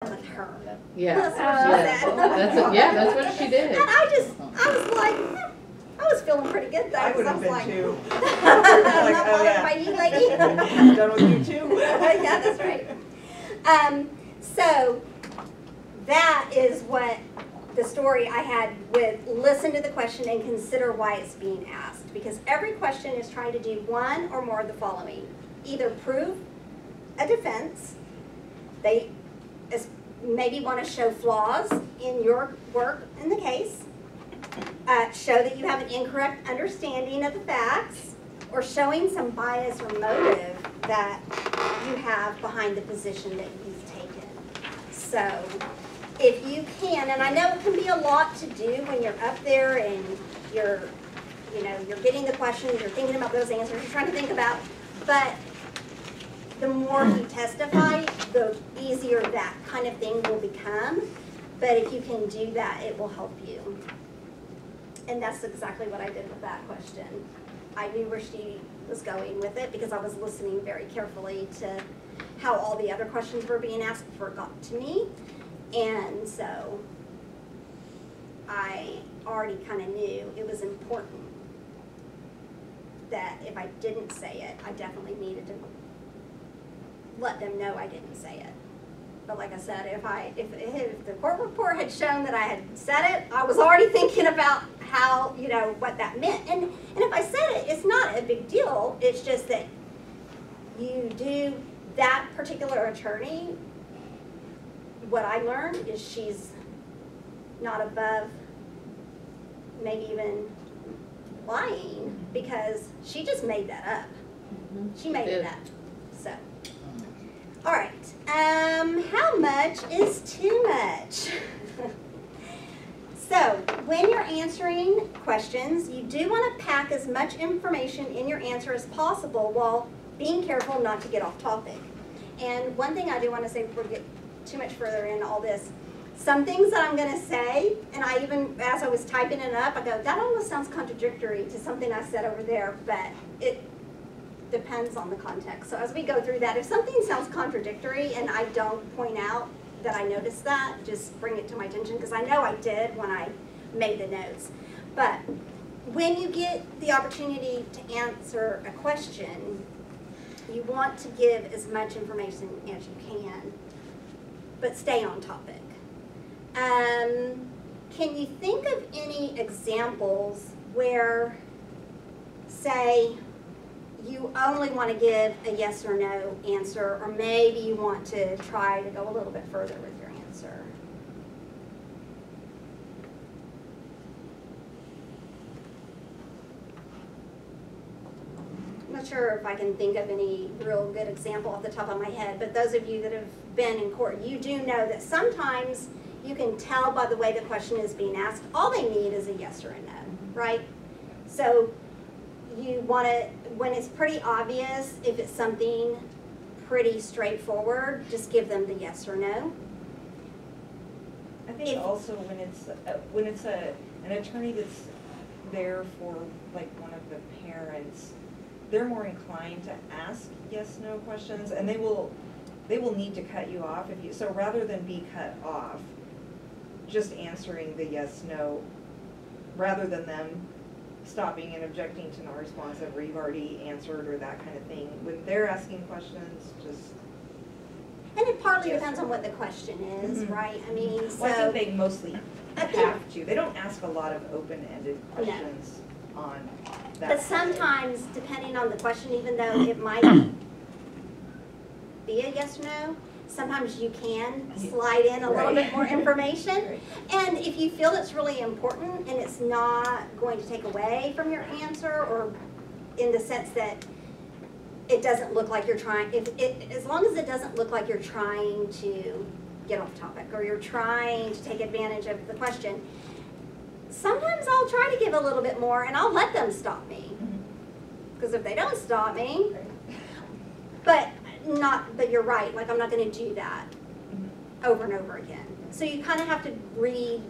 with her. Yeah. That's what she said. That's what she did. And I was like, I was feeling pretty good though. I would have been like, too. I'm not bothered by you, lady. I'm done with you too. Yeah, that's right. So that is what the story I had with listen to the question and consider why it's being asked. Because every question is trying to do one or more of the following. Either prove a defense, they maybe want to show flaws in your work in the case, show that you have an incorrect understanding of the facts, or showing some bias or motive that you have behind the position that you've taken. So if you can, and I know it can be a lot to do when you're up there and you're getting the questions, you're thinking about those answers, you're trying to think about, but the more you testify, the easier that kind of thing will become. But if you can do that, it will help you. And that's exactly what I did with that question. I knew where she was going with it because I was listening very carefully to how all the other questions were being asked before it got to me. And so I already kind of knew it was important that if I didn't say it, I definitely needed to let them know I didn't say it. But like I said, if the court report had shown that I had said it, I was already thinking about how, what that meant. And if I said it, it's not a big deal. It's just that you do, that particular attorney, what I learned is she's not above maybe even lying, because she just made that up. She made it up. So, all right. How much is too much? So, when you're answering questions, you do want to pack as much information in your answer as possible while being careful not to get off topic. And one thing I do want to say before we get too much further into all this, some things that I'm going to say, and I even, as I was typing it up, I go, that almost sounds contradictory to something I said over there, but it depends on the context. So as we go through that, if something sounds contradictory and I don't point out that I noticed that, just bring it to my attention, because I know I did when I made the notes. But when you get the opportunity to answer a question, you want to give as much information as you can, but stay on topic. Can you think of any examples where, say, you only want to give a yes or no answer, or maybe you want to try to go a little bit further with your answer? I'm not sure if I can think of any real good example off the top of my head, but those of you that have been in court, you do know that sometimes you can tell by the way the question is being asked, all they need is a yes or a no, right? So you want to, when it's pretty obvious, if it's something pretty straightforward, just give them the yes or no. I think also when it's an attorney that's there for like one of the parents, they're more inclined to ask yes/no questions, and they will need to cut you off if you. So rather than be cut off, just answering the yes/no, rather than them stopping and objecting to no responsive, or you've already answered, or that kind of thing. When they're asking questions, just. And it partly depends on what the question is, right? I mean, so. Well, I think they mostly have to. They don't ask a lot of open-ended questions on that. But sometimes, depending on the question, even though it might be a yes or no, sometimes you can slide in a little bit more information. And if you feel it's really important and it's not going to take away from your answer, or in the sense that it doesn't look like you're trying, as long as it doesn't look like you're trying to get off topic or you're trying to take advantage of the question, sometimes I'll try to give a little bit more and I'll let them stop me. Because if they don't stop me, but you're right, like I'm not going to do that over and over again. So you kind of have to read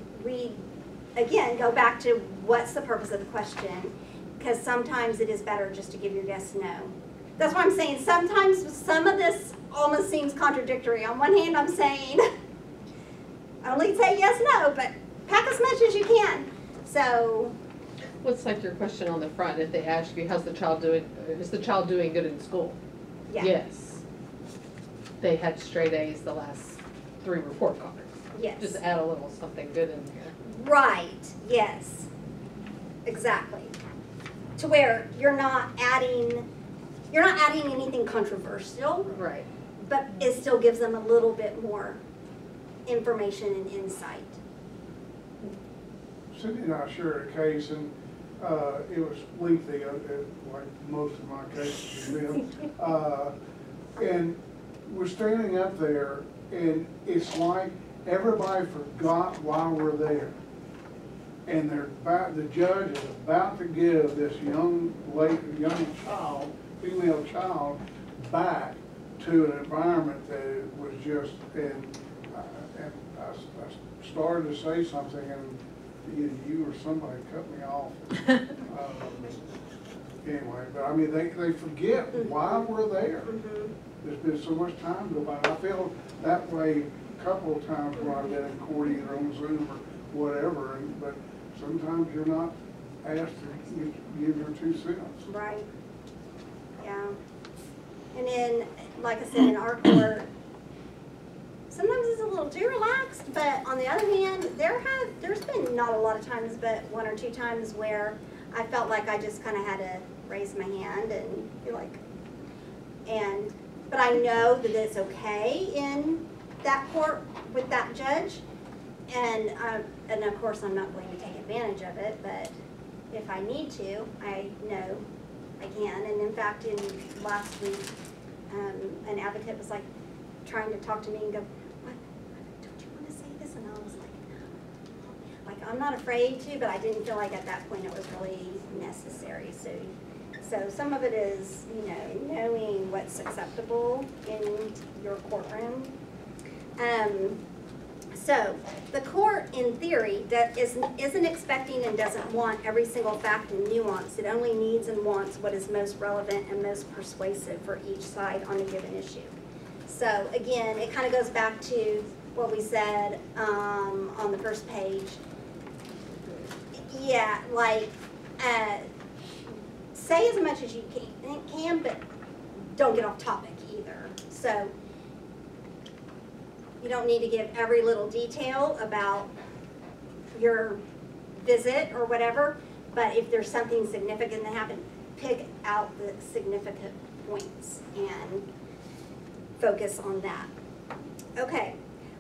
again, go back to what's the purpose of the question, because sometimes it is better just to give your yes, no. That's why I'm saying sometimes some of this almost seems contradictory. On one hand, I'm saying only say yes, no, but pack as much as you can. So, What's like your question on the front, if they ask you, how's the child doing, is the child doing good in school? yeah. Yes. They had straight A's the last 3 report cards. Yes. Just add a little something good in here. Right, yes. Exactly. To where you're not adding anything controversial, Right. but it still gives them a little bit more information and insight. Cindy and I shared a case, and it was lengthy, like most of my cases have been. And we're standing up there, and it's like everybody forgot why we're there. And the judge is about to give this young child, female child, back to an environment that was just, and I started to say something, and you or somebody cut me off. Anyway, but I mean, they forget why we're there. There's been so much time go by. I feel that way a couple of times when I've been in court, either on Zoom or whatever, but sometimes you're not asked to give your 2 cents. Right. Yeah. And then, like I said, in our court, sometimes it's a little too relaxed, but on the other hand, there's been not a lot of times, but 1 or 2 times where I felt like I just kind of had to raise my hand and be like, but I know that it's okay in that court with that judge, and of course I'm not going to take advantage of it, but if I need to, I know I can. And in fact, in last week, an advocate was like trying to talk to me and go, "What? Don't you want to say this?" And I was like, "No." Like, I'm not afraid to, but I didn't feel like at that point it was really necessary. So some of it is, knowing what's acceptable in your courtroom. So the court, in theory, isn't expecting and doesn't want every single fact and nuance. It only needs and wants what is most relevant and most persuasive for each side on a given issue. So again, it kind of goes back to what we said on the first page. Yeah, like, say as much as you can, but don't get off topic either. So you don't need to give every little detail about your visit or whatever, but if there's something significant that happened, pick out the significant points and focus on that. Okay,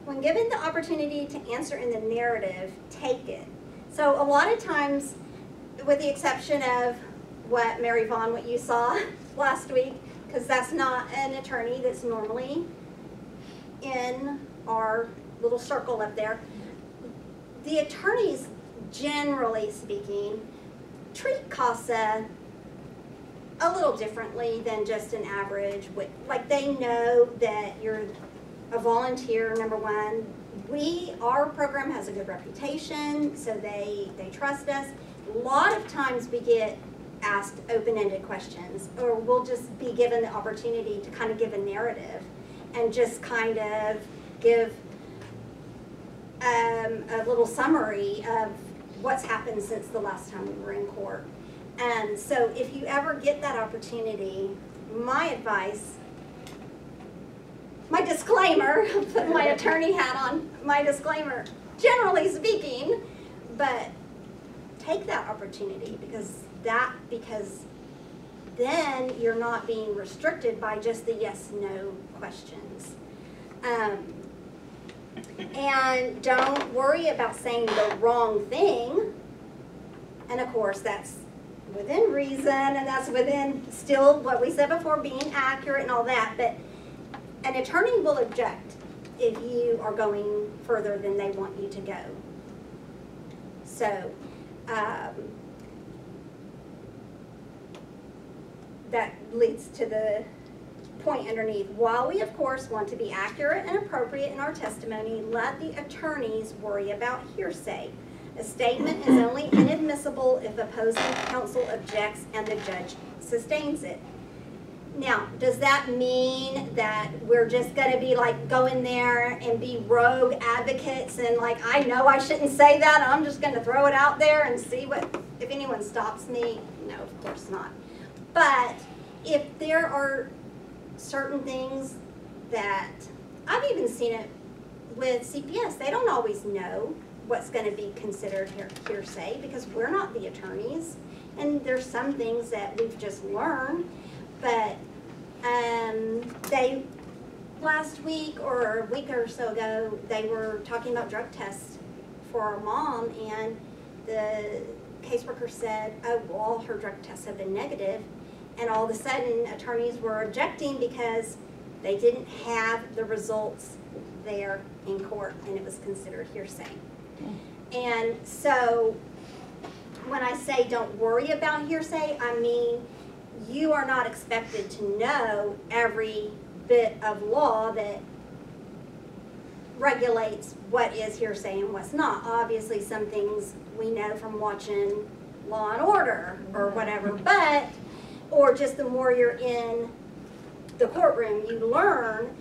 when given the opportunity to answer in the narrative, take it. So a lot of times, with the exception of what Mary Vaughn, what you saw last week, because that's not an attorney that's normally in our little circle up there. The attorneys, generally speaking, treat CASA a little differently than just an average. Like, they know that you're a volunteer, number one. Our program has a good reputation, so they trust us. A lot of times we get asked open-ended questions, or we'll just be given the opportunity to kind of give a narrative and just kind of give a little summary of what's happened since the last time we were in court. And so if you ever get that opportunity, my advice, my disclaimer, put my attorney hat on, my disclaimer, generally speaking, but take that opportunity, because then you're not being restricted by just the yes/no questions. And don't worry about saying the wrong thing. And of course, that's within reason, and that's within still what we said before, being accurate and all that. But an attorney will object if you are going further than they want you to go. So that leads to the point underneath. While we, of course, want to be accurate and appropriate in our testimony, let the attorneys worry about hearsay. A statement is only inadmissible if opposing counsel objects and the judge sustains it. Now, does that mean that we're just going to be like go in there and be rogue advocates and like, I know I shouldn't say that, I'm just going to throw it out there and see what, if anyone stops me? No, of course not. But if there are certain things that, I've even seen it with CPS, they don't always know what's going to be considered hearsay because we're not the attorneys. And there's some things that we've just learned. But they, last week or a week or so ago, they were talking about drug tests for our mom, and the caseworker said, oh, well, all her drug tests have been negative. And all of a sudden, attorneys were objecting because they didn't have the results there in court, and it was considered hearsay. And so when I say don't worry about hearsay, I mean you are not expected to know every bit of law that regulates what is hearsay and what's not. Obviously, some things we know from watching Law and Order or whatever, but, or just the more you're in the courtroom, you learn,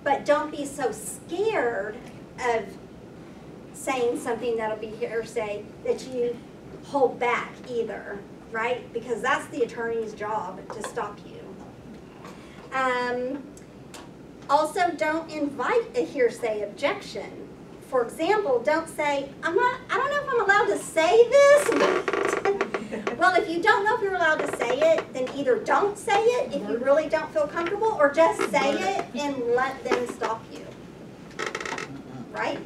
but don't be so scared of saying something that'll be hearsay that you hold back either, right? Because that's the attorney's job, to stop you. Also, don't invite a hearsay objection. For example, don't say, I don't know if I'm allowed to say this. Well, if you don't know if you're allowed to say it, then either don't say it if you really don't feel comfortable, or just say it and let them stop you. Right?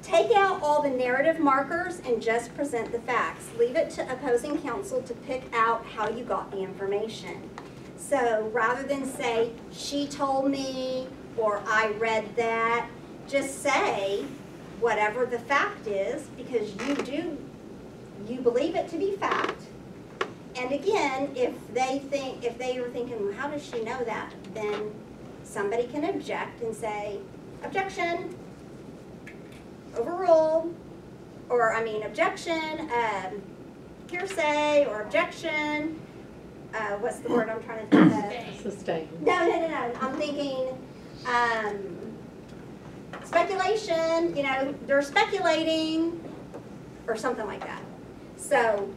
Take out all the narrative markers and just present the facts. Leave it to opposing counsel to pick out how you got the information. So rather than say, she told me, or I read that, just say whatever the fact is, because you believe it to be fact. And again, if they are thinking, well, how does she know that? Then somebody can object and say, objection, overrule, or objection, hearsay, or objection, what's the word I'm trying to think of? Sustain. No. I'm thinking speculation, they're speculating, or something like that. So,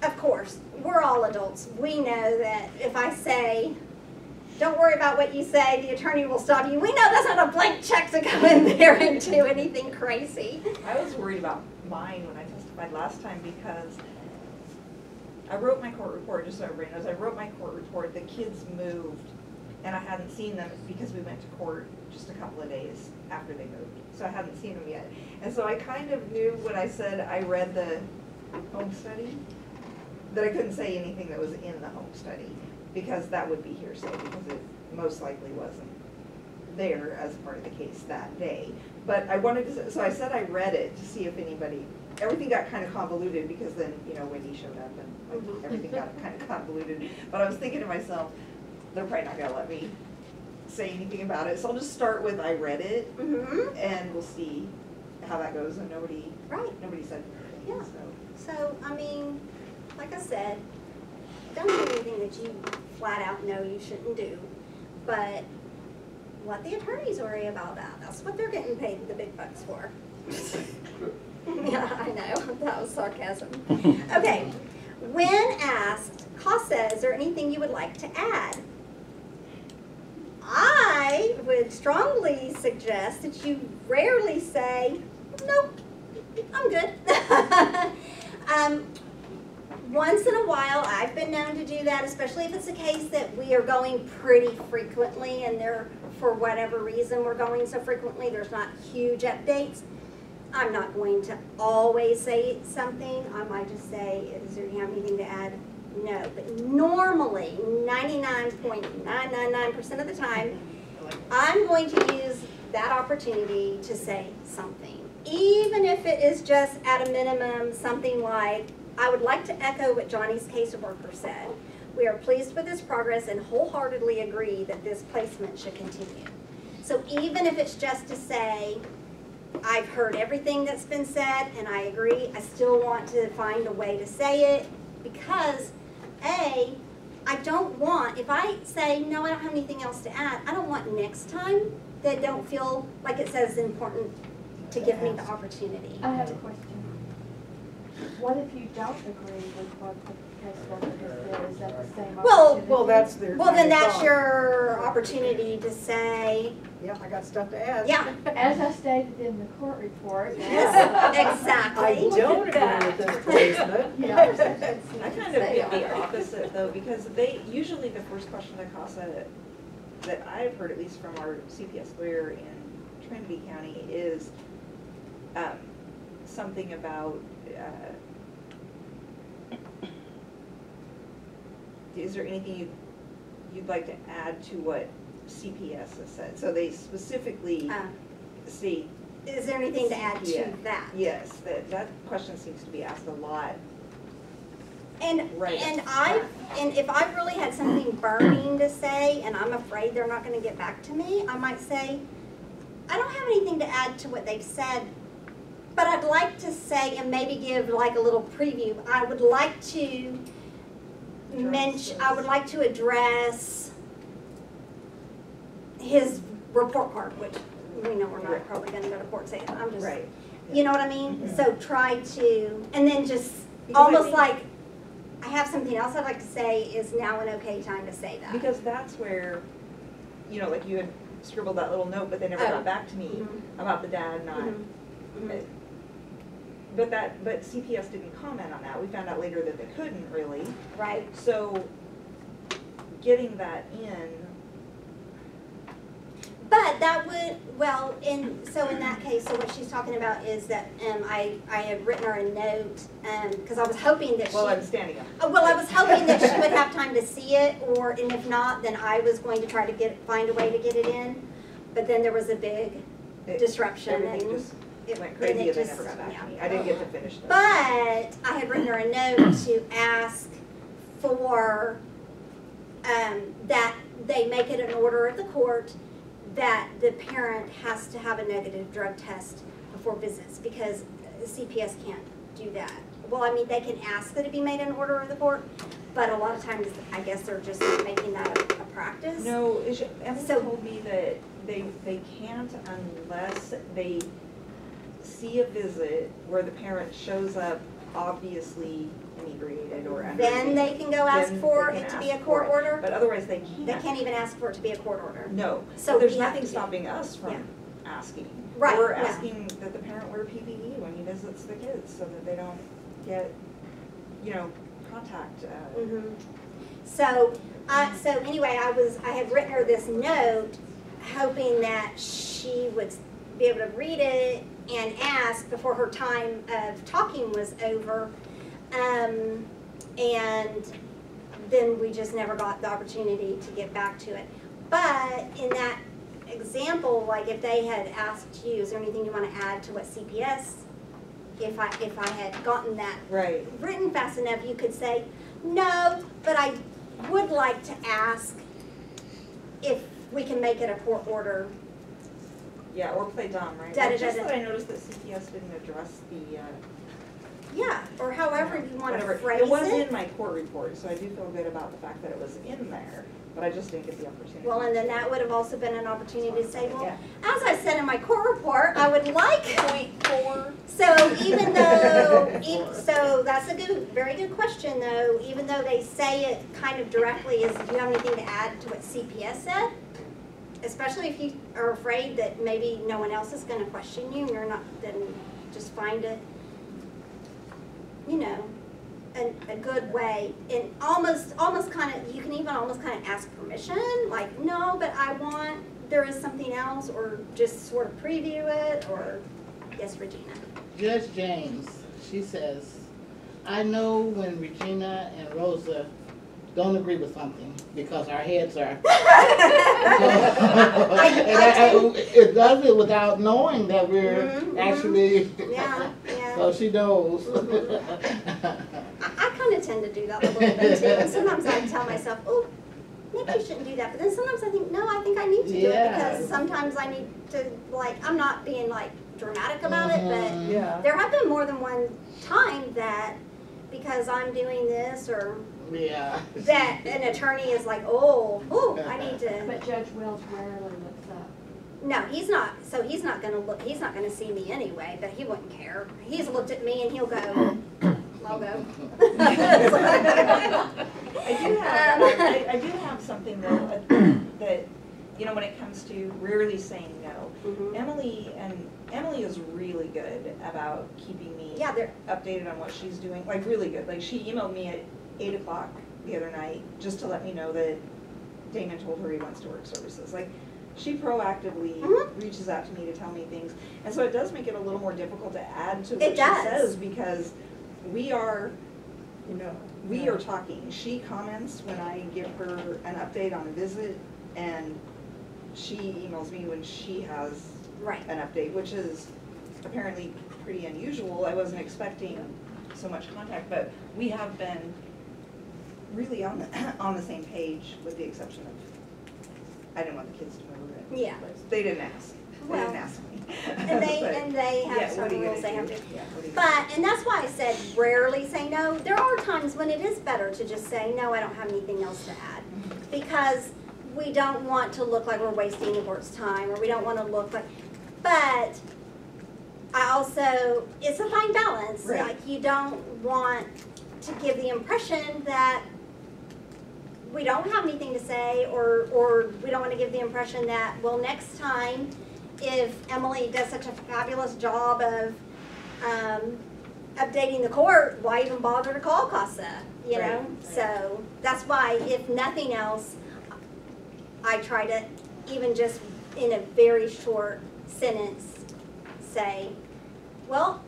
of course, we're all adults. We know that if I say, don't worry about what you say, the attorney will stop you. We know that's not a blank check to go in there and do anything crazy. I was worried about mine when I testified last time because I wrote my court report, just so everybody knows, I wrote my court report, the kids moved, and I hadn't seen them because we went to court just a couple of days after they moved. So I hadn't seen them yet. And so I kind of knew when I said I read the home study, that I couldn't say anything that was in the home study, because that would be hearsay, because it most likely wasn't there as part of the case that day. But I wanted to, so I said I read it to see if anybody, everything got kind of convoluted, because then, Wendy showed up and like, everything got kind of convoluted. But I was thinking to myself, they're probably not gonna let me say anything about it. So I'll just start with I read it, and we'll see how that goes. And nobody said anything. Yeah. So, like I said, don't do anything that you flat out know you shouldn't do, but let the attorneys worry about that. That's what they're getting paid the big bucks for. Yeah, I know, that was sarcasm. Okay, when asked, Casa, is there anything you would like to add? I would strongly suggest that you rarely say, nope, I'm good. Once in a while, I've been known to do that, especially if it's a case that we are going pretty frequently, and for whatever reason we're going so frequently, there's not huge updates. I'm not going to always say something. I might just say, do you have anything to add? No. But normally, 99.999% of the time, I'm going to use that opportunity to say something. Even if it is just at a minimum something like, I would like to echo what Johnny's caseworker said. We are pleased with this progress and wholeheartedly agree that this placement should continue. So even if it's just to say, I've heard everything that's been said and I agree, I still want to find a way to say it, because A, I don't want, if I say, no, I don't have anything else to add, I don't want next time they don't feel like it says important to give me the opportunity. I have a question. What if you don't agree with what the caseworker just did? Is that the same opportunity? Well, that's their. Well, then that's thought. your opportunity to say, Yeah, I got stuff to add. yeah, As I stated in the court report. yes, I exactly. don't agree with this placement. I kind of get the opposite though, because usually the first question to CASA that I've heard, at least from our CPS lawyer in Trinity County, is something about, is there anything you'd like to add to what CPS has said? So they specifically say. Is there anything to add Yeah. to that? Yes, that question seems to be asked a lot. And, Right. and if I really had something burning to say, and I'm afraid they're not gonna get back to me, I might say, I don't have anything to add to what they've said, but I'd like to say, and maybe give like a little preview, I would like to address his report card, which we know we're not Right. probably gonna go to court saying, I'm just, Right. you know what I mean? So try to, and then just Because I almost think- like, I have something else I'd like to say, is now an okay time to say that? Because that's where, like you had scribbled that little note, but they never Oh. got back to me Mhm. about the dad not. Mhm. Mhm. But CPS didn't comment on that. We found out later that they couldn't really. Right, So getting that in, but that would, well, so in that case, so what she's talking about is that, I had written her a note, cause I was hoping that she. well, I'm standing up. Well, I was hoping that she would have time to see it, and if not, then I was going to try to find a way to get it in. But then there was a big disruption Everything and just it went and crazy it and they just- never got back yeah. to me. I didn't get to finish that. But I had written her a note to ask for, that they make it an order of the court that the parent has to have a negative drug test before visits, because CPS can't do that. Well, I mean, they can ask that it be made an order of the court, but a lot of times, I guess they're just making that a practice. No, Emily So- told me that they can't unless they see a visit where the parent shows up obviously inebriated or underage. Then they can go ask Then for they it can to be a ask court for it. order. But otherwise they can't. They can't even ask for it to be a court order. No, So so there's we have nothing to- stopping us from Yeah. asking. Right, Or yeah. asking that the parent wear PPE when he visits the kids so that they don't get, contact. Mhm. So anyway, I had written her this note, hoping that she would be able to read it and ask before her time of talking was over. And then we just never got the opportunity to get back to it. But in that example, like if they had asked you, is there anything you want to add to what CPS, if I had gotten that Right. written fast enough, you could say, no, but I would like to ask if we can make it a court order. Yeah, or play dumb, right? Da, da, Well, da, just da. that I noticed that CPS didn't address the, Yeah, or however you want to whatever. phrase It was it. in my court report, so I do feel good about the fact that it was in there, but I just didn't get the opportunity. Well, and then that would have also been an opportunity to say, well, Yeah. as I said in my court report, I would like. Point 4. So even though, so that's a very good question though, even though they say it kind of directly, is do you have anything to add to what CPS said? Especially if you are afraid that maybe no one else is gonna question you, and you're not, then just find a good way, and almost kind of, you can even almost kind of ask permission, like, no, but there is something else, or just sort of preview it, or, yes, Regina. Judge James, she says, I know when Regina and Rosa don't agree with something because our heads are. It does it without knowing that we're Mhm, actually. Yeah, yeah. So she knows. I kind of tend to do that a little bit too, and sometimes I tell myself, oh, maybe I shouldn't do that, but then sometimes I think, no, I think I need to do it, Yeah. because sometimes I need to, like, I'm not being like dramatic about it, but Yeah. there have been more than one time that because I'm doing this or Yeah. that an attorney is like, oh, I need to. But Judge Wells rarely looks up. No, he's not. So he's not gonna look. He's not gonna see me anyway. But he wouldn't care. He's looked at me and he'll go, I'll go. I do have something though, that, you know, when it comes to rarely saying no. Mhm. Emily is really good about keeping me Yeah, they're. updated on what she's doing, like really good. Like she emailed me at 8 o'clock the other night just to let me know that Damon told her he wants to work services. Like she proactively Mhm. reaches out to me to tell me things. And so it does make it a little more difficult to add to what It she does. says because we are talking. She comments when I give her an update on a visit, and she emails me when she has Right. an update, which is apparently pretty unusual. I wasn't expecting so much contact, but we have been really on the same page, with the exception of, I didn't want the kids to move it. Yeah. They didn't ask. They Well, didn't ask me. And they But, and they have yeah, what are certain you rules they gonna have do? to. Yeah, what are you But, and that's why I said rarely say no. There are times when it is better to just say, no, I don't have anything else to add. Because we don't want to look like we're wasting the board's time, or we don't want to look like, but I also, it's a fine balance. Right. Like, you don't want to give the impression that we don't have anything to say, or we don't want to give the impression that, well, next time, if Emily does such a fabulous job of updating the court, why even bother to call CASA, you know? Right. So that's why, if nothing else, I try to, even just in a very short sentence, say, well,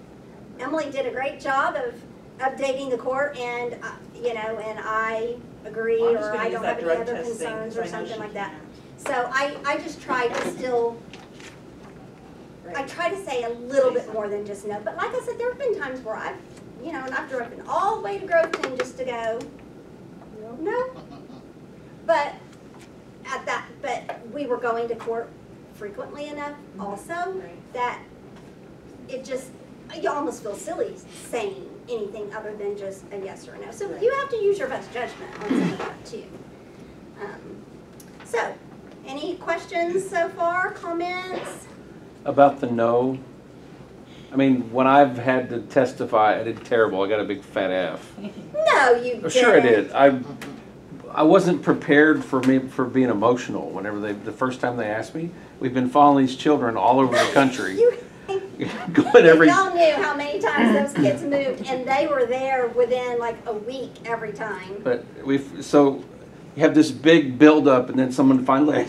Emily did a great job of updating the court, and, you know, and I agree, Well, I'm just or gonna I use don't that have any drug other test thing, concerns, 'cause or I know something she like that. can't. So I just try to still, I Right. try to say a little bit more than just no. But like I said, there have been times where I've, you know, and I've driven all the way to Groveton just to go, no. But but we were going to court frequently enough also Right. that it just, you almost feel silly saying anything other than just a yes or a no. So Right. you have to use your best judgment on some of that too. So, any questions so far, comments? About the no, I mean, when I've had to testify, I did terrible. I got a big fat F. No, you didn't. Sure I did. I wasn't prepared for being emotional whenever the first time they asked me. We've been following these children all over the country. Going every. If y'all knew how many times those kids moved, and they were there within like a week every time. But so you have this big buildup, and then someone finally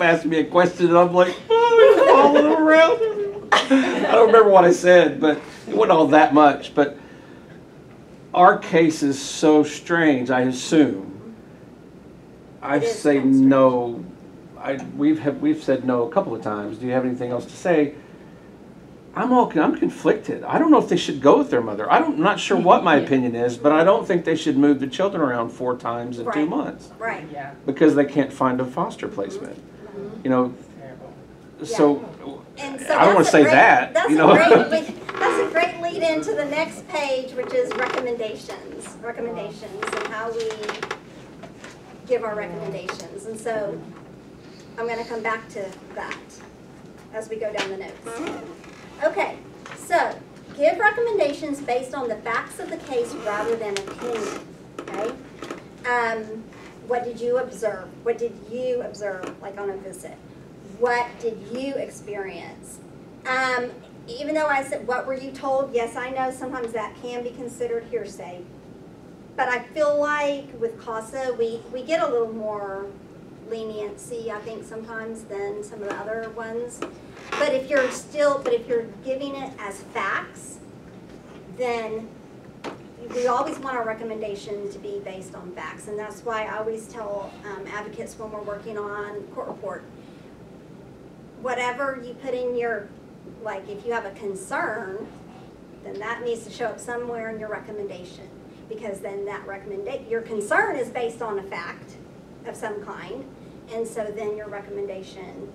asked me a question, and I'm like, oh, they're following around. I don't remember what I said, but it wasn't all that much. But our case is so strange, I assume. I It is say kind of strange. no. We've said no a couple of times. Do you have anything else to say? I'm conflicted. I don't know if they should go with their mother. I'm not sure what my opinion is, but I don't think they should move the children around 4 times in 2 Right. months Right. Yeah. because they can't find a foster placement. Mhm. You know, Terrible. so And so I don't want that's to a say great- that. That's You a know, that's a great lead into the next page, which is recommendations, and how we give our recommendations. And so I'm going to come back to that as we go down the notes. Okay, so give recommendations based on the facts of the case rather than opinion. Okay. What did you observe? What did you observe, like on a visit? What did you experience? Even though I said, what were you told? Yes, I know sometimes that can be considered hearsay. But I feel like with CASA, we get a little more leniency, I think, sometimes than some of the other ones. But if you're giving it as facts, then we always want our recommendation to be based on facts. And that's why I always tell advocates when we're working on court report, whatever you put in your, like if you have a concern, then that needs to show up somewhere in your recommendation. Because then that your concern is based on a fact of some kind. And so then your recommendation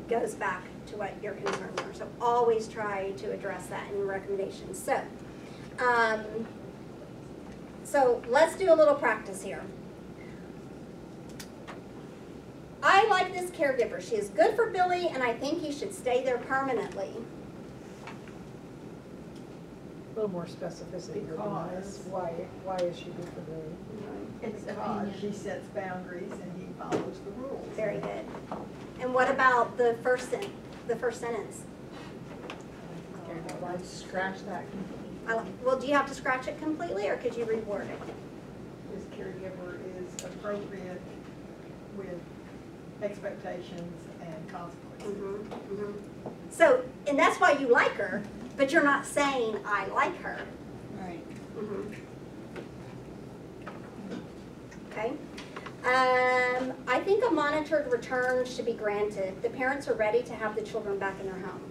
goes back to what your concerns are. So always try to address that in your recommendations. So let's do a little practice here. I like this caregiver. She is good for Billy, and I think he should stay there permanently. A little more specificity here than this. Why is she good for Billy? It's Because opinion. she sets boundaries and he follows the rules. Very good. And what about the first sentence? I'd scratch that completely. Well, do you have to scratch it completely, or could you reword it? His caregiver is appropriate with expectations and consequences. So, and that's why you like her, but you're not saying, I like her. Right. Okay. I think a monitored return should be granted. The parents are ready to have the children back in their home.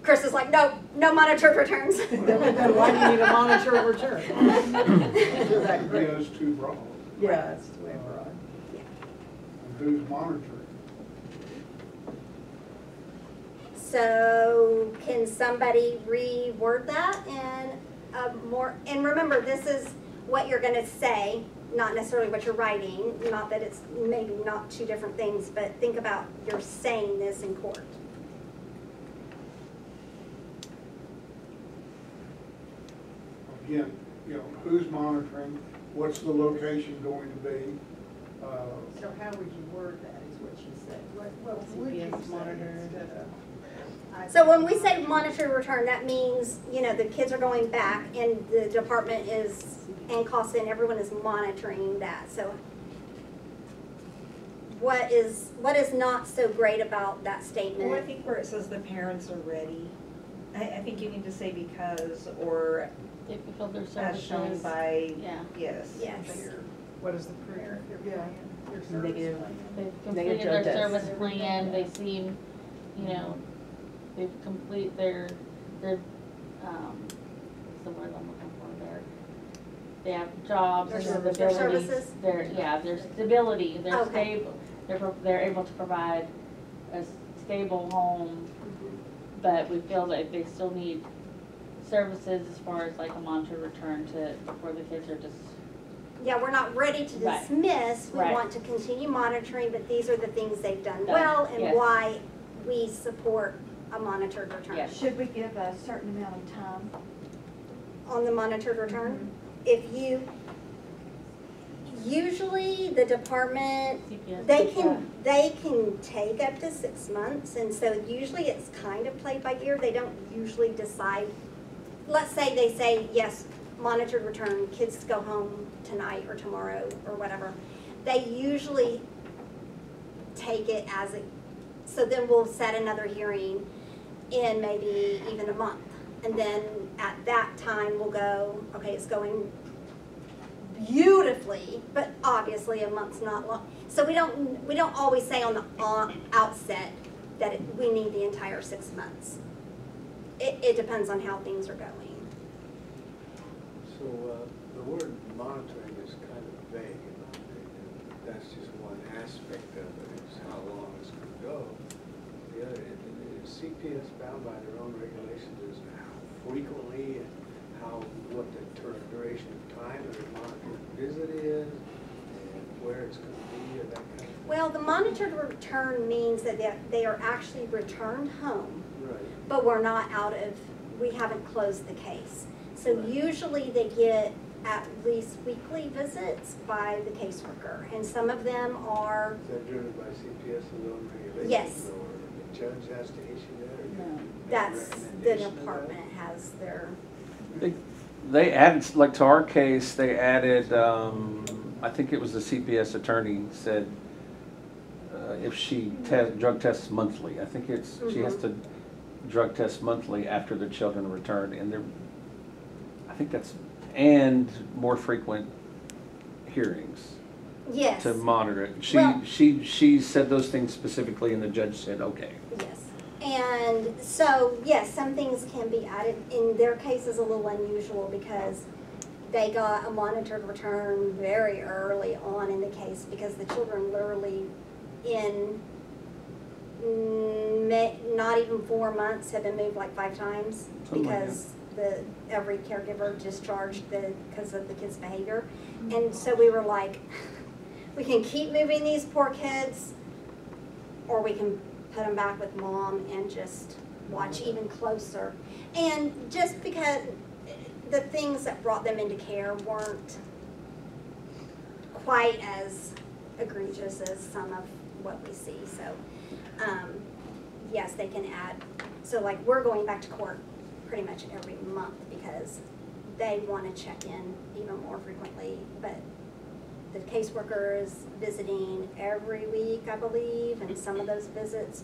Chris is like, no, no monitored returns. Then why do you need a monitor return? Isn't that Yeah, great? it's too broad. Yeah, it's way broad. And who's monitoring? So can somebody reword that and remember, this is what you're gonna say, not necessarily what you're writing, not that it's maybe not two different things, but think about you're saying this in court. Again, who's monitoring, what's the location going to be? So how would you word that is what she said. What would you CPS say monitor. instead of? So when we say monitored return, that means, the kids are going back and the department is, and CASA and everyone is monitoring that. So what is not so great about that statement? Well, I think where it says the parents are ready, I think you need to say because, or They fulfill their as shown services. by, Yeah. yes. Yes. What is the proof? Yeah. Your service Negative. plan. They've Negative completed their drug service test. plan, they seem, they've complete their, what's the word I'm looking for, they have jobs, Their their service- abilities, their services? their stability, they're Okay. stable, they're able to provide a stable home, but we feel that they still need services as far as like a monitored return where the kids are just, Yeah, we're not ready to Right. dismiss. We Right. want to continue monitoring, but these are the things they've done Done. well and Yes. why we support a monitored return. Yes. Should we give a certain amount of time? On the monitored return, if you, usually the department, CPS they does can take up to 6 months, and so usually it's kind of played by ear. They don't usually decide. Let's say they say, yes, monitored return, kids go home tonight or tomorrow or whatever. They usually take it as so then we'll set another hearing in maybe even a month. And then at that time we'll go, okay, it's going beautifully, but obviously a month's not long. So we don't always say on the outset that we need the entire 6 months. It depends on how things are going. So the word monitoring is kind of vague in my opinion. That's just one aspect of it, is how long it's going to go. The other, is CPS bound by their own regulations as to how frequently and what the duration of time of the monitored visit is, and where it's going to be, or that kind of thing? Well, the monitored return means that they are actually returned home, Right. but we haven't closed the case. So usually they get at least weekly visits by the caseworker, and some of them are, Is that driven by CPS and their own regulations? Yes. Or the judge has to issue that? Or No. make that's, the recommendation of that? department has their, They added, like to our case, they added, I think it was the CPS attorney said, if she drug tests monthly, I think she has to drug test monthly after the children return, and I think and more frequent hearings yes, to monitor it. Well- She said those things specifically, and the judge said, okay. yes. And so, yes, some things can be added. In their case is a little unusual because they got a monitored return very early on in the case because the children literally in not even 4 months have been moved like 5 times Something like because every caregiver discharged because of the kids' behavior. And so we were like, we can keep moving these poor kids, or we can put them back with mom and just watch even closer. And just because the things that brought them into care weren't quite as egregious as some of what we see. So, yes, they can add. So, like, we're going back to court pretty much every month because they want to check in even more frequently. But the caseworker is visiting every week, I believe, and some of those visits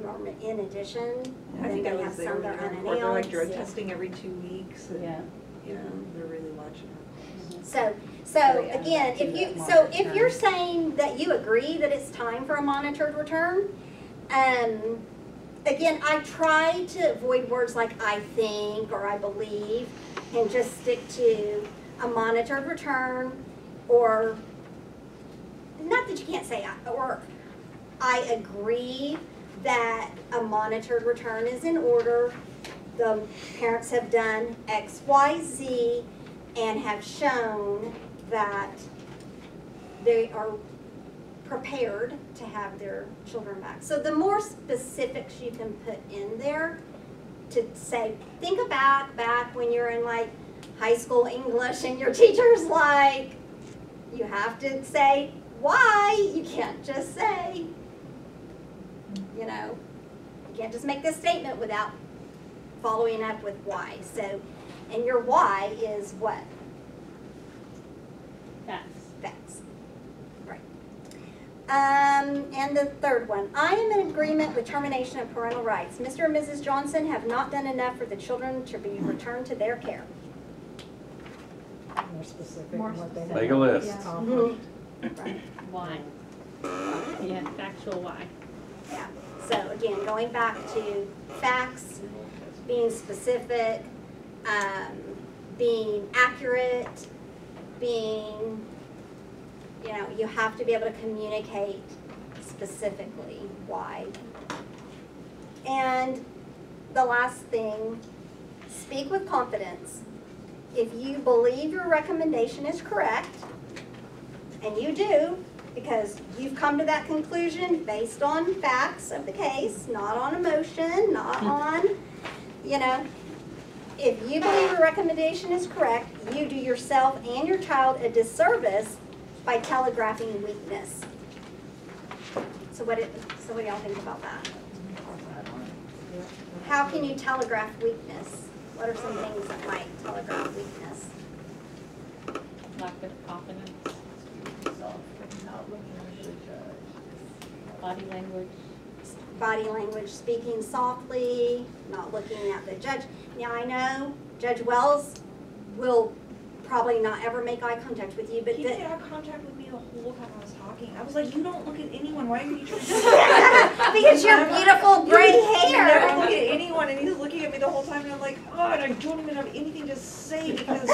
are in addition. I think I Then they was have there some when that they are were in court, they're like drug unannounced. testing every 2 weeks. And, Yeah. you know, they're really watching her. So yeah, again, back to if you, that so monitored if you're return. saying that you agree that it's time for a monitored return, again, I try to avoid words like I think or I believe and just stick to a monitored return, or, not that you can't say, or I agree that a monitored return is in order. The parents have done X, Y, Z, and have shown that they are prepared to have their children back. So the more specifics you can put in there to say, think about back when you're in like high school English and your teacher's like, you have to say why. You can't just say, you know, you can't just make this statement without following up with why. So, and your why is what? Facts. Facts. Right. And the third one, I am in agreement with termination of parental rights. Mr. and Mrs. Johnson have not done enough for the children to be returned to their care. More specific. More on what they Make a list. accomplished. Right. Why? Yeah, factual why. Yeah. So again, going back to facts, being specific, being accurate, being, you know, you have to be able to communicate specifically why. And the last thing, speak with confidence. If you believe your recommendation is correct, and you do, because you've come to that conclusion based on facts of the case, not on emotion, not on, you know, if you believe your recommendation is correct, you do yourself and your child a disservice by telegraphing weakness. So what do y'all think about that? How can you telegraph weakness? What are some things that might telegraph weakness? Lack of confidence. Body language. Body language, speaking softly, not looking at the judge. Now, I know Judge Wells will probably not ever make eye contact with you, but He the, made eye contact with me the whole time I was talking. I was like, you don't look at anyone. Why are you trying to because your beautiful gray You never look hair. at anyone, and he's looking at me the whole time, and I'm like, God, I don't even have anything to say because